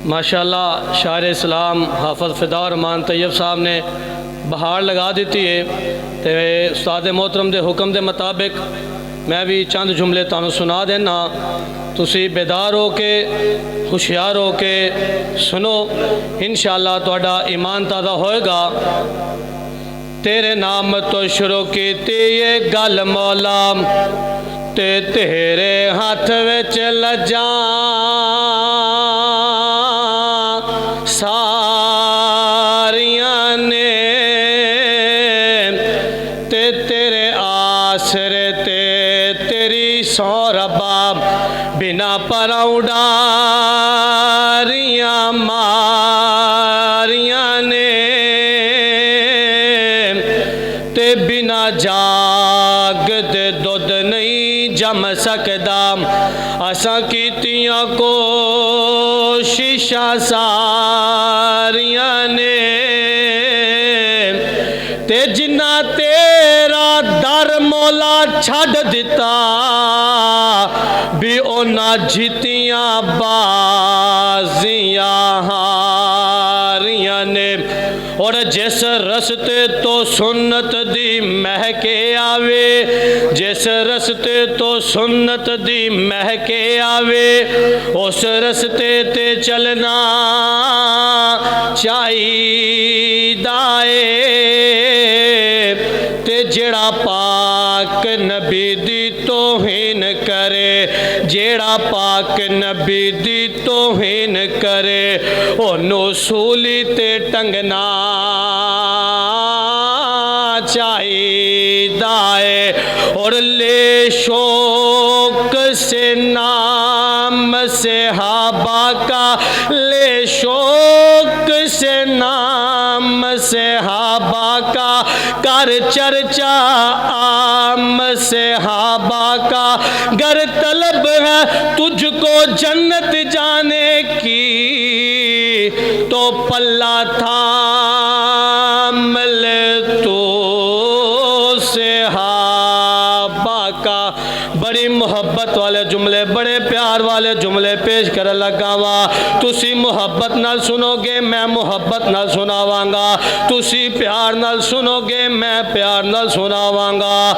माशाअल्लाह शायर इस्लाम हाफ़िज़ फ़िदा रहमान तैयब साहब ने बहार लगा दी है। तो उस्ताद मोहतरम के हुक्म के मुताबिक मैं भी चंद जुमले तुहानू सुना देना, तुसी बेदार हो के होशियार हो के सुनो, इंशाअल्लाह तुहाडा ईमान ताज़ा होएगा। तेरे नाम तो शुरू की ये गल मौला, ते तेरे हाथ विच लजा सारियां ने, ते तेरे आसरे ते तेरी सौ रब्बा, बिना परौडारियां मारियां ने, ते बिना जाग दे दुध नहीं जम सकदा, असां कीतियां कोशिशां सारियां ने, ते जिन्ना तेरा दर मौला छड़ दिता, भी उन्ना जीतियां बाजियां हारियां ने। और जिस रस्ते तो सुन्नत दी महके आवे, जिस रस्ते तो सुन्नत दी महके आवे, उस रस्ते ते चलना चाहिदा है। ते जेड़ा पाक नबी दी तौहीन करे, जेड़ा पाक नबी दी तौहीन करे, ओनू सूली ते टंगना चाहिदा है। और ले शौक से नाम से हाबा का, ले शौक से नाम से हाबा का, कर चर्चा आम से हाबा का। गर तलब है तुझको जन्नत जाने की, तो पल्ला थाम ले तो से हाबा का। बड़ी मोहब्बत वाले जुमले, बड़े प्यार वाले जुमले पेश कर लगा वा। तुसी मोहब्बत नाल सुनोगे, मैं मोहब्बत नाल सुनावांगा। तुसी प्यार नाल सुनोगे, मैं प्यार नाल सुनावांगा।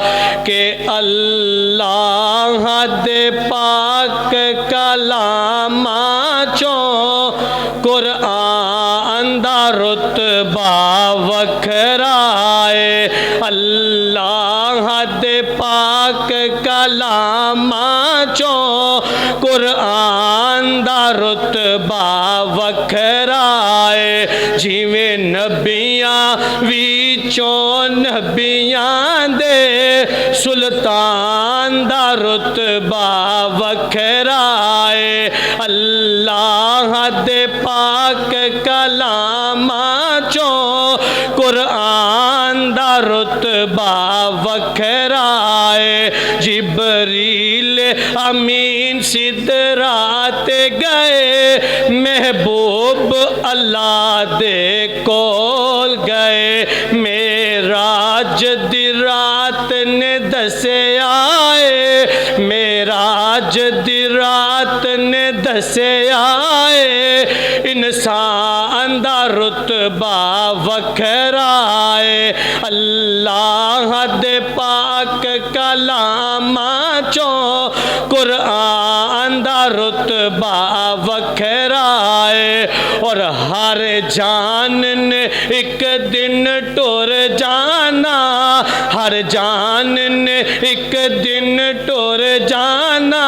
कि अल्लाह दे पाक कलामा चो कुरान दा रुतबा वखराए। अल्लाह दे पाक कलामा चो कुरान दा रुतबा वखराए। जिवें नबियां विचों नबियां दे सुल्तान दा रुतबा वखराए। अल्लाह दे पाक कलामा चो कुरान दा रुतबा वखराए। जिबरील अमीन सिदरात गए, महबूब अल्लाह दे कोल गए। मेराज दी रात ने दसे आए, मेराज दी रात ने दसे आए। इंसान दा रुतबा वखराए। अल्लाह दे पाक कलामा चो कुरान दा रुतबा वखराए। और हर जान ने एक दिन टुर जाना, हर जान ने एक दिन टुर जाना।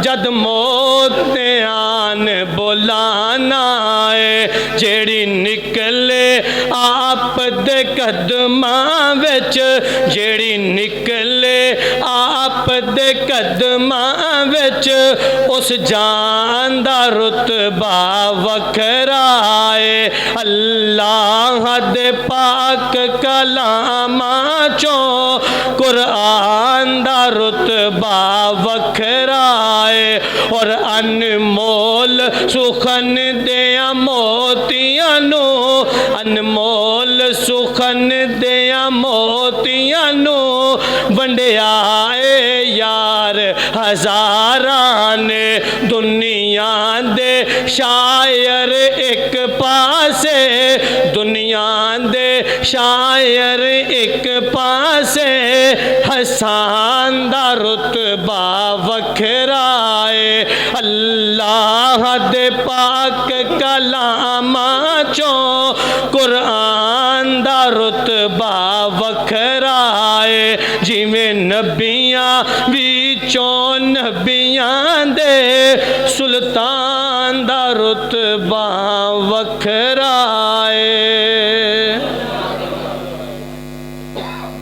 जद मौत ने आन बुलाना है, जेड़ी निकले आप दे कदमां विच, जेड़ी निकले आप दे कदमां विच, उस जान दा रुतबा वखराए। अल्लाह दे पाक कलामा चो कुरान दा रुतबा वखराए। और अनमोल सुखन दिया मोतियां नो, अनमोल सुखन दिया मोतियां नो, वंडिया यार हजारां ने दुनिया दुनिया दे शायर एक पासे, दुनिया दे शायर एक पासे, हसान दा रुतबा वखराए। अल्लाह दे पाक कलामा चो कुरान दा रुतबा वखराए। जिमें नबियां विचों नबियां दे सुल्तान दा रुतबा वखराए।